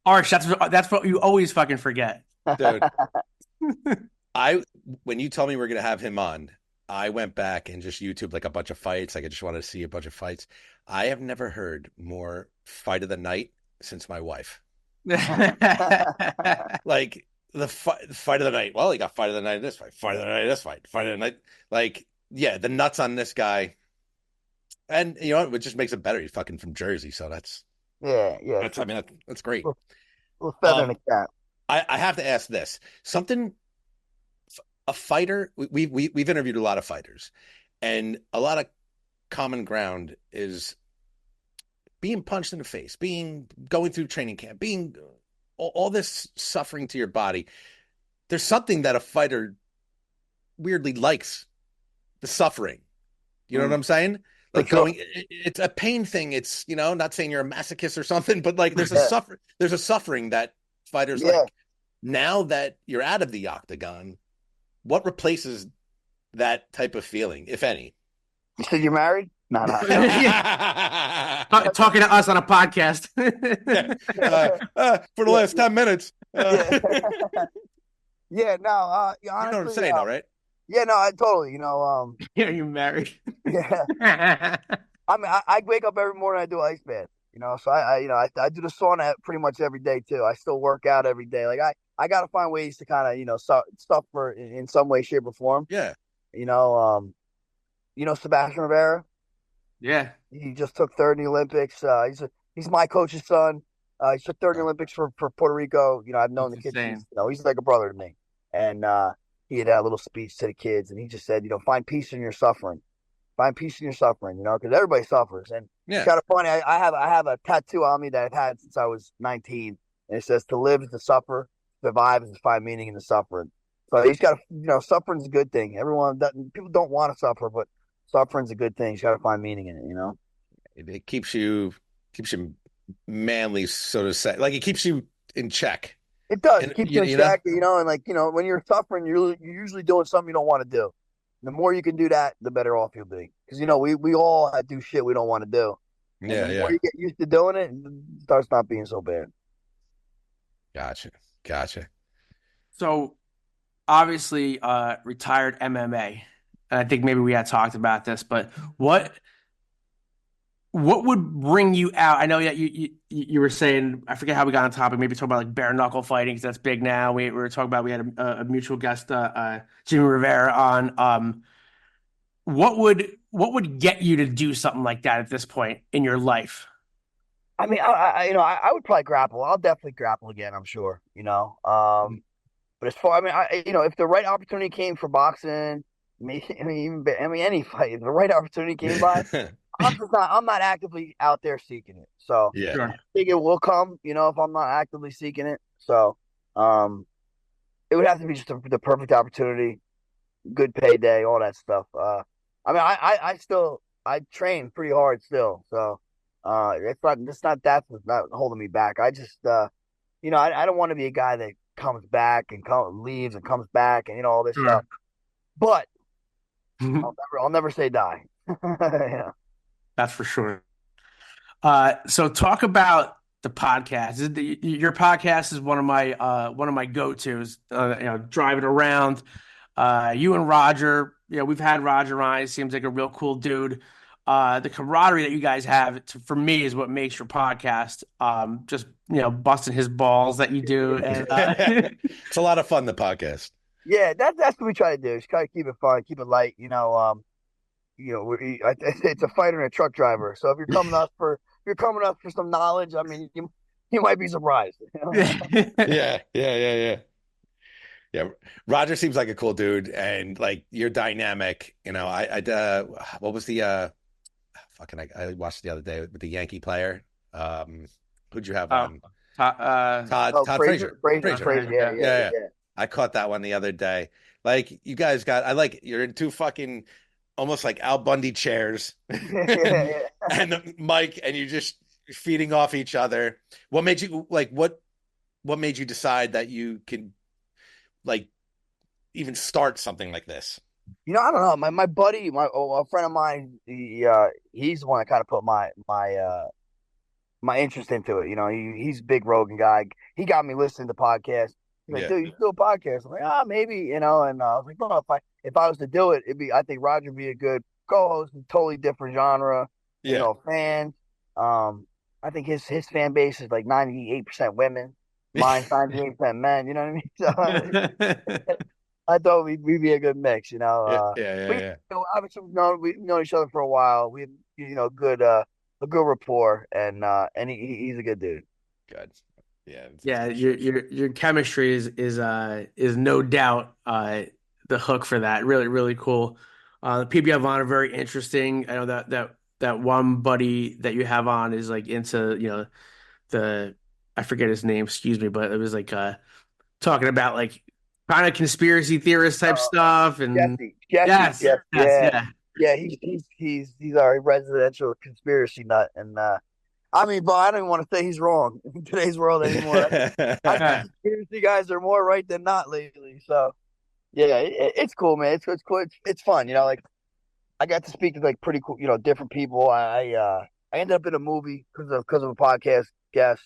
Arch, that's what you always fucking forget. Dude, when you told me we're gonna have him on, I went back and just YouTube like a bunch of fights. Like I just wanted to see a bunch of fights. I have never heard more fight of the night since my wife. Like the fight of the night. Well, he got fight of the night in this fight of the night in this fight of the night. Like, yeah, the nuts on this guy. And you know what? It just makes it better. He's fucking from Jersey, so that's Yeah. I mean, that's great. Little feather in the cap. I have to ask this. Something a fighter, we've interviewed a lot of fighters, and a lot of common ground is being punched in the face, going through training camp, being all this suffering to your body. There's something that a fighter weirdly likes, the suffering. You know what I'm saying? Like it's a pain thing. It's, not saying you're a masochist or something, but like there's a suffering that fighters like. Now that you're out of the octagon, what replaces that type of feeling, if any? You said you're married? No. Talking to us on a podcast. For the last 10 minutes. Honestly, you know what I'm saying, though, right? Yeah, no, I totally, Yeah, you married. Yeah. I mean, I wake up every morning, I do ice bath, so I do the sauna pretty much every day too. I still work out every day. Like I got to find ways to kind of, suffer in some way, shape or form. Yeah. Sebastian Rivera. Yeah. He just took third in the Olympics. He's my coach's son. He took third in the Olympics for Puerto Rico. I've known the kids. He's like a brother to me. And he had a little speech to the kids, and he just said, find peace in your suffering. Find peace in your suffering, because everybody suffers. And it's kind of funny. I have a tattoo on me that I've had since I was 19, and it says, "To live is to suffer, survive is to find meaning in the suffering." So he's got to, suffering's a good thing. People don't want to suffer, but suffering's a good thing. He's got to find meaning in it. It keeps you manly, so to say. Like it keeps you in check. It does. It keeps you in check, and when you're suffering, you're usually doing something you don't want to do. The more you can do that, the better off you'll be. Because we all do shit we don't want to do. And the more you get used to doing it, it starts not being so bad. Gotcha. So, obviously, retired MMA. And I think maybe we had talked about this, but what would bring you out? I know that you were saying, I forget how we got on topic, maybe talk about like bare knuckle fighting, because that's big now. We were talking about, we had a mutual guest, Jimmy Rivera on. What would get you to do something like that at this point in your life? I mean, I would probably grapple. I'll definitely grapple again, I'm sure, but as far, if the right opportunity came for boxing, any fight, if the right opportunity came by, I'm not actively out there seeking it. So sure. I think it will come, if I'm not actively seeking it. So it would have to be just the perfect opportunity, good payday, all that stuff. I train pretty hard still. So it's not that's not holding me back. I just I don't want to be a guy that comes back and leaves and comes back and all this stuff. But I'll never say die. Yeah. That's for sure. So talk about the podcast. Your podcast is one of my go-tos. Driving around. You and Roger. We've had Roger on. He seems like a real cool dude. The camaraderie that you guys have, for me, is what makes your podcast. Just busting his balls that you do. And, it's a lot of fun. The podcast. Yeah, that's what we try to do. Just try to keep it fun, keep it light. It's a fighter and a truck driver. So if you're coming up for some knowledge, I mean, you might be surprised. Yeah. Roger seems like a cool dude, and like you're dynamic. What was the I watched the other day with the Yankee player. Who'd you have on? Todd Frazier. Yeah. I caught that one the other day. Like you guys you're in two fucking almost like Al Bundy chairs and the mic, and you're just feeding off each other. What made you what made you decide that you can even start something like this? I don't know. My buddy, a friend of mine, he's the one that kind of put my interest into it. He's a big Rogan guy. He got me listening to podcasts. He's like, dude, you do a podcast? I'm like, maybe, and I was like, no, if I was to do it, I think Roger would be a good co-host, totally different genre, fans. I think his fan base is like 98% women, Mind 98% men. You know what I mean? So I thought we'd be a good mix. Yeah, yeah, We yeah. obviously we've known each other for a while. We have good a good rapport, and he's a good dude. Good. Yeah. Yeah, your chemistry is no doubt the hook for that. Really, really cool. The people you have on are very interesting. I know that one buddy that you have on is like into, the I forget his name, excuse me, but it was like talking about like kind of conspiracy theorist type stuff and yes, Jesse, yes, yeah, yeah. yeah. He's our residential conspiracy nut, and I mean, but I don't even want to say he's wrong in today's world anymore. I think Yeah. conspiracy guys are more right than not lately. So yeah, it's cool, man. It's cool. It's fun. Like I got to speak to like pretty cool, different people. I ended up in a movie because of a podcast guest.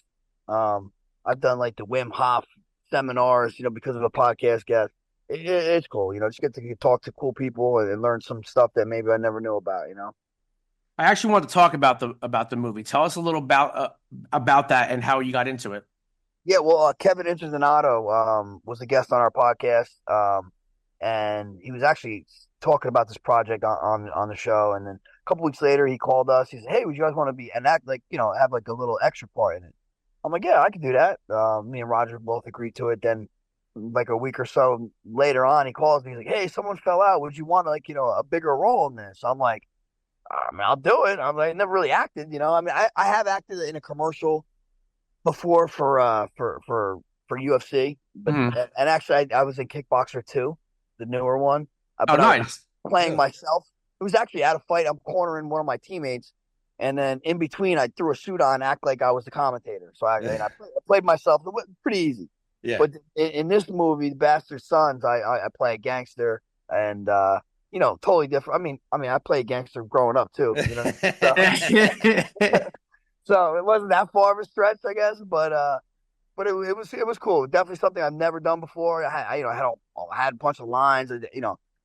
I've done like the Wim Hof seminars, because of a podcast guest. It's cool, just get to talk to cool people and learn some stuff that maybe I never knew about. I actually want to talk about the movie. Tell us a little about that and how you got into it. Yeah, well, Kevin Internato was a guest on our podcast, and he was actually talking about this project on the show. And then a couple weeks later, he called us. He said, "Hey, would you guys want to be and act like have like a little extra part in it?" I'm like, "Yeah, I can do that." Me and Roger both agreed to it. Then, like a week or so later on, he calls me. He's like, "Hey, someone fell out. Would you want like a bigger role in this?" I'm like, "I mean, I'll do it." I'm like, I never really acted. I mean, I have acted in a commercial before for UFC, but Mhm. and actually I was in Kickboxer 2, the newer one. Oh, But I was nice. playing Yeah. myself. It was actually at a fight. I'm cornering one of my teammates, and then in between, I threw a suit on, act like I was the commentator. So I played myself. It was pretty easy. Yeah. But in this movie, Bastard Sons, I play a gangster, and totally different. I mean, I played gangster growing up too. So it wasn't that far of a stretch, I guess, but it was cool. Definitely something I've never done before. I had a bunch of lines.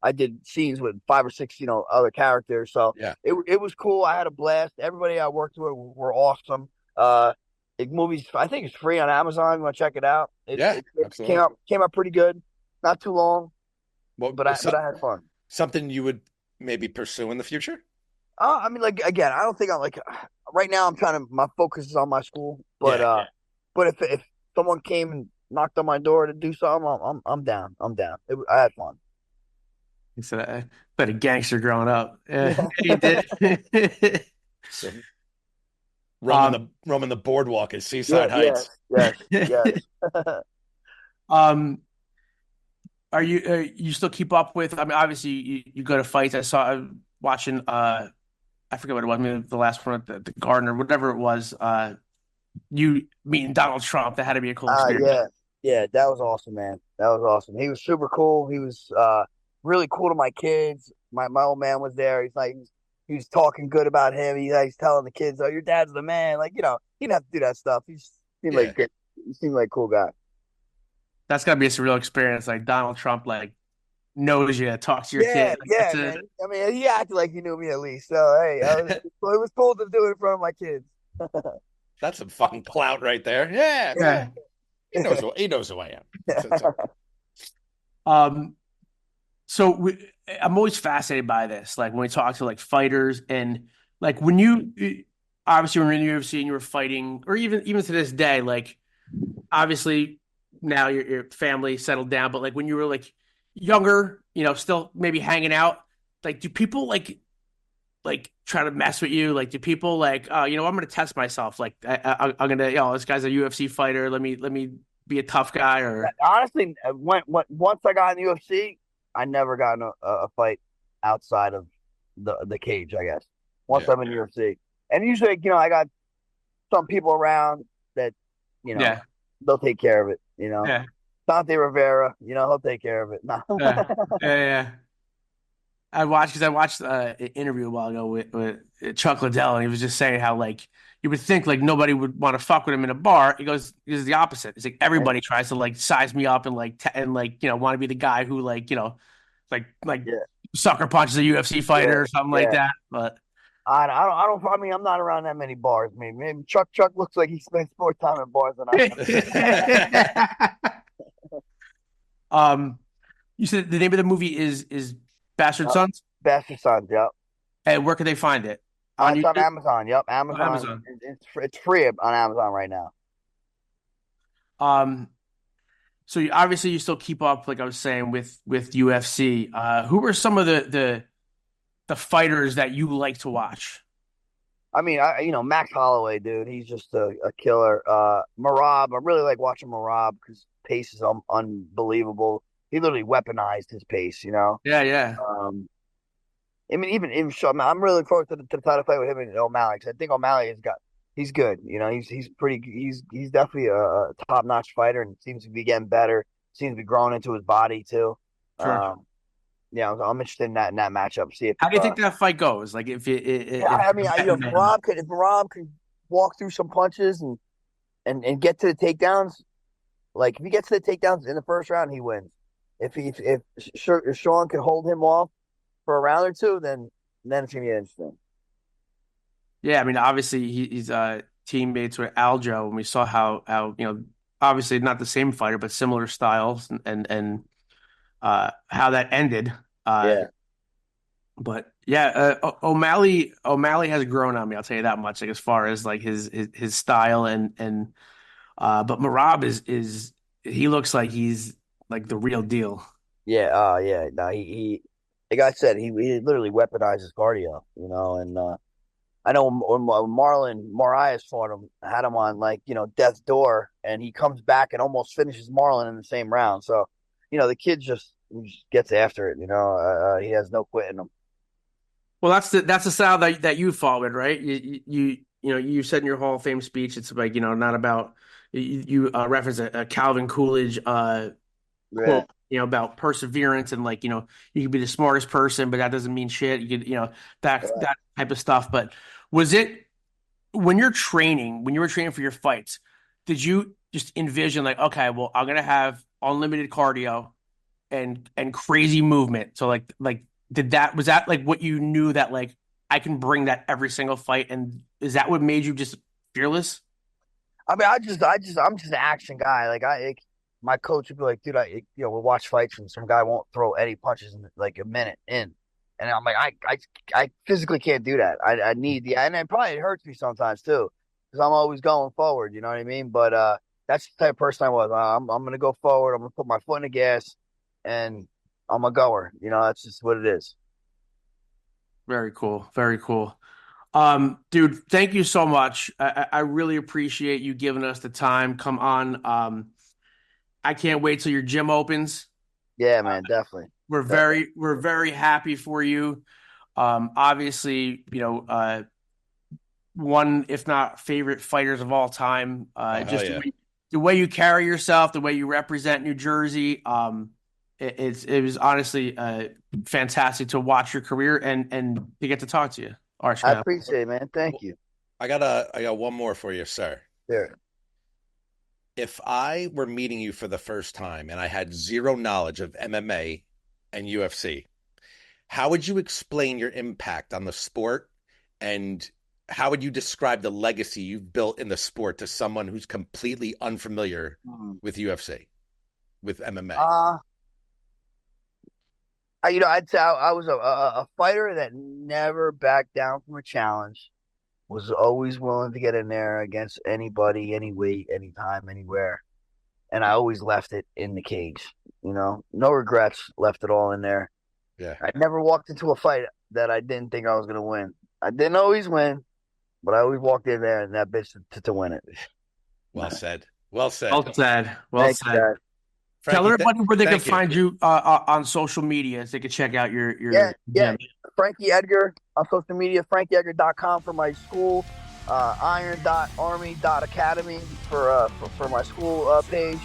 I did scenes with 5 or 6 other characters. So Yeah. it was cool. I had a blast. Everybody I worked with were awesome. Movies, I think it's free on Amazon. You want to check it out? It Absolutely. came out pretty good. Not too long, Well, but I had fun. something you would maybe pursue in the future? I mean, like again, I don't think I'm like right now. My focus is on my school, but but if someone came and knocked on my door to do something, I'm down. I'm down. I had fun. He said I played a gangster growing up. Yeah, he did. Roaming the boardwalk at Seaside Heights. Yes. Are you still keep up with? I mean, obviously you go to fights. I saw watching. I forget what it was. Maybe the last one at the Garden or whatever it was. You meeting Donald Trump. That had to be a cool experience. Yeah. That was awesome, man. That was awesome. He was super cool. He was really cool to my kids. My old man was there. He was talking good about him. He's telling the kids, "Oh, your dad's the man." Like, he didn't have to do that stuff. He seemed like good. He seemed like a cool guy. That's gotta be a surreal experience. Like Donald Trump, like knows you, talks to your kid. Yeah, man. I mean, he acted like he knew me at least. So hey, it was cool to do it in front of my kids. That's some fucking clout right there. Yeah. Yeah. He knows who I am. So I'm always fascinated by this. Like when we talk to like fighters and like when you obviously were in the UFC and you were fighting, or even to this day, like obviously now your family settled down, but like when you were like younger, still maybe hanging out, like do people like try to mess with you? Like do people like, I'm going to test myself. Like I'm going to, this guy's a UFC fighter. Let me be a tough guy. Or honestly, once I got in the UFC, I never got in a fight outside of the cage, I guess. Once I'm in the UFC. And usually, I got some people around that, they'll take care of it, Yeah. Dante Rivera, he'll take care of it. No. Yeah. I watched an interview a while ago with Chuck Liddell, and he was just saying how like you would think like nobody would want to fuck with him in a bar. He goes, "This is the opposite. It's like everybody tries to like size me up and like want to be the guy who like sucker punches a UFC fighter or something like that." But I mean, I'm not around that many bars. Maybe Chuck looks like he spends more time in bars than I You said the name of the movie is Bastard am. Sons, Bastard Sons, yep. and where can they find it? On It's on YouTube? Amazon. Yep, Oh, Amazon. Amazon. It's free on Amazon right now. Um, so obviously you still keep up, like I was saying, with UFC. Who were some of the fighters that you like to watch? I mean, Max Holloway, dude, he's just a killer. Marab, I really like watching Marab because pace is unbelievable. He literally weaponized his pace, you know. Yeah, yeah. I mean, even so, I'm really looking forward to the title fight with him and O'Malley because I think O'Malley he's good. You know, he's definitely a top notch fighter and seems to be getting better. Seems to be growing into his body too. Sure. Yeah, I'm interested in that matchup. See if How do you think that fight goes? Like yeah, if I mean, if Rob could walk through some punches and get to the takedowns, like if he gets to the takedowns in the first round, he wins. If Sean could hold him off for a round or two, then it's gonna be interesting. Yeah, I mean, obviously he's teammates with Aljo, and we saw how obviously not the same fighter, but similar styles, and how that ended. Yeah. But yeah, O'Malley has grown on me. I'll tell you that much. Like as far as like his style but Marab is he looks like he's like the real deal. Yeah, yeah. No, he like I said, he literally weaponizes cardio, you know. And I know when Marlon Moraes fought him, had him on like death's door, and he comes back and almost finishes Marlon in the same round. So, the kid just gets after it. He has no quit in him. Well, that's the style that you fought with, right? You said in your Hall of Fame speech, it's like not about you reference a Calvin Coolidge Yeah, quote, about perseverance and like you could be the smartest person, but that doesn't mean shit. You could that type of stuff. But was it when you were training for your fights, did you just envision like, okay, well, I'm gonna have unlimited cardio and crazy movement? So like was that like what you knew that like I can bring that every single fight, and is that what made you just fearless? I mean, I'm just an action guy. My coach would be like, dude, we'll watch fights and some guy won't throw any punches in like a minute in, and I'm like, I physically can't do that. I need and it probably hurts me sometimes too, because I'm always going forward. You know what I mean? But that's the type of person I was. I'm gonna go forward. I'm gonna put my foot in the gas, and I'm a goer. That's just what it is. Very cool. Very cool. Dude, thank you so much. I really appreciate you giving us the time. Come on. I can't wait till your gym opens. Yeah, man, definitely. We're very happy for you. Obviously, one, if not favorite fighters of all time. Just yeah. the way you carry yourself, the way you represent New Jersey. It was honestly fantastic to watch your career and to get to talk to you. I appreciate it, man. Thank you. I got one more for you, sir. Sure. If I were meeting you for the first time and I had zero knowledge of MMA and UFC, how would you explain your impact on the sport, and how would you describe the legacy you've built in the sport to someone who's completely unfamiliar with UFC, with MMA? I'd say I was a fighter that never backed down from a challenge. Was always willing to get in there against anybody, any weight, anytime, anywhere. And I always left it in the cage. No regrets, left it all in there. Yeah. I never walked into a fight that I didn't think I was going to win. I didn't always win, but I always walked in there and that bitch to win it. Well said. Well said. Well said. Well Thanks, said. guys. Tell Frankie, everybody where they can thank you. find you on social media so they can check out your Yeah. gym. Frankie Edgar on social media, frankieedgar.com for my school, iron.army.academy for my school page.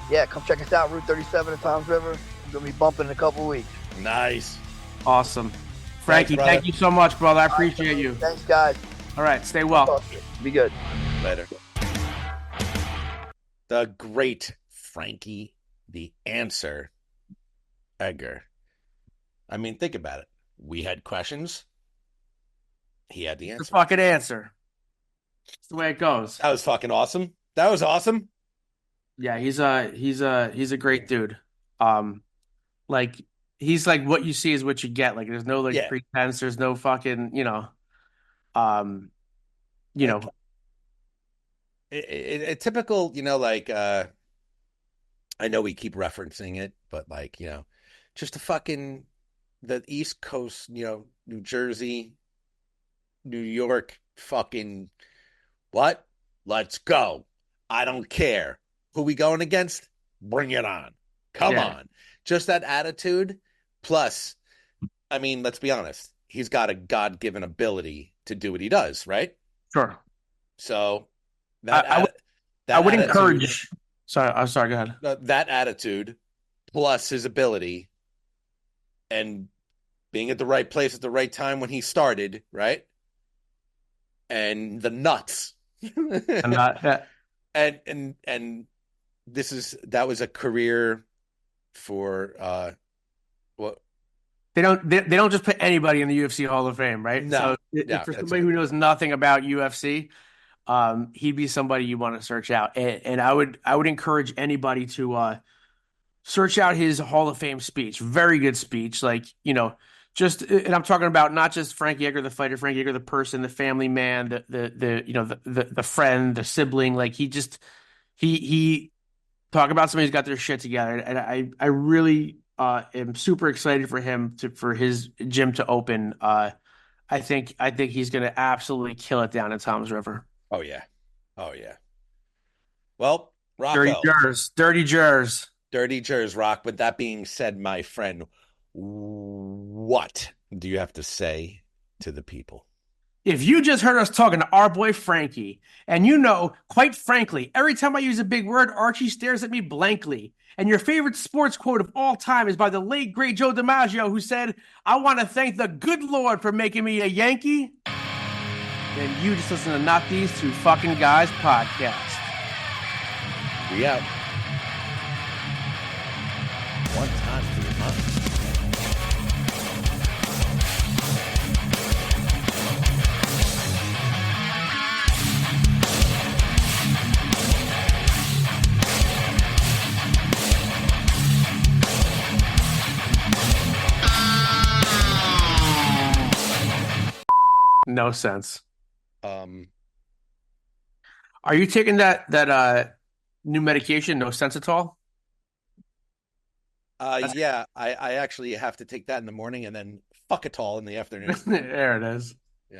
Yeah, come check us out, Route 37 in Toms River. We're going to be bumping in a couple weeks. Nice. Awesome. Frankie, Thanks, thank you so much, brother. I appreciate you. Thanks, guys. All right, stay well. Be good. Later. The great Frankie the Answer Edgar. I mean, think about it. We had questions. He had the The answer. fucking answer. It's the way it goes. That was fucking awesome. That was awesome. Yeah, he's a great dude. Like he's like what you see is what you get. Like there's no like Yeah. pretense. There's no fucking um, you know. A typical, like I know we keep referencing it, but like, just the East Coast, New Jersey, New York, fucking what? Let's go. I don't care. Who we going against? Bring it on. Come on. Just that attitude. Plus, I mean, let's be honest. He's got a God-given ability to do what he does, right? Sure. So I would encourage. Sorry, I'm sorry. Go ahead. That attitude, plus his ability, and being at the right place at the right time when he started, right? And the nuts. I'm not. And that was a career for what? They don't just put anybody in the UFC Hall of Fame, right? No. So for somebody who knows nothing about UFC, he'd be somebody you want to search out. And I would encourage anybody to search out his Hall of Fame speech. Very good speech. Like, and I'm talking about not just Frankie Edgar, the fighter, Frankie Edgar, the person, the family man, the friend, the sibling. Like he talk about somebody who's got their shit together. And I really am super excited for him for his gym to open. I think he's going to absolutely kill it down in Tom's River. Oh yeah. Well, Rocco, dirty jers, Rock. With that being said, my friend, what do you have to say to the people? If you just heard us talking to our boy Frankie, and quite frankly, every time I use a big word, Archie stares at me blankly. And your favorite sports quote of all time is by the late, great Joe DiMaggio, who said, "I want to thank the good Lord for making me a Yankee." Then you just listen to Not These Two Fucking Guys podcast. We out. One time for the month. No sense. Are you taking that new medication? No sense at all? Yeah, I actually have to take that in the morning and then fuck it all in the afternoon. There it is.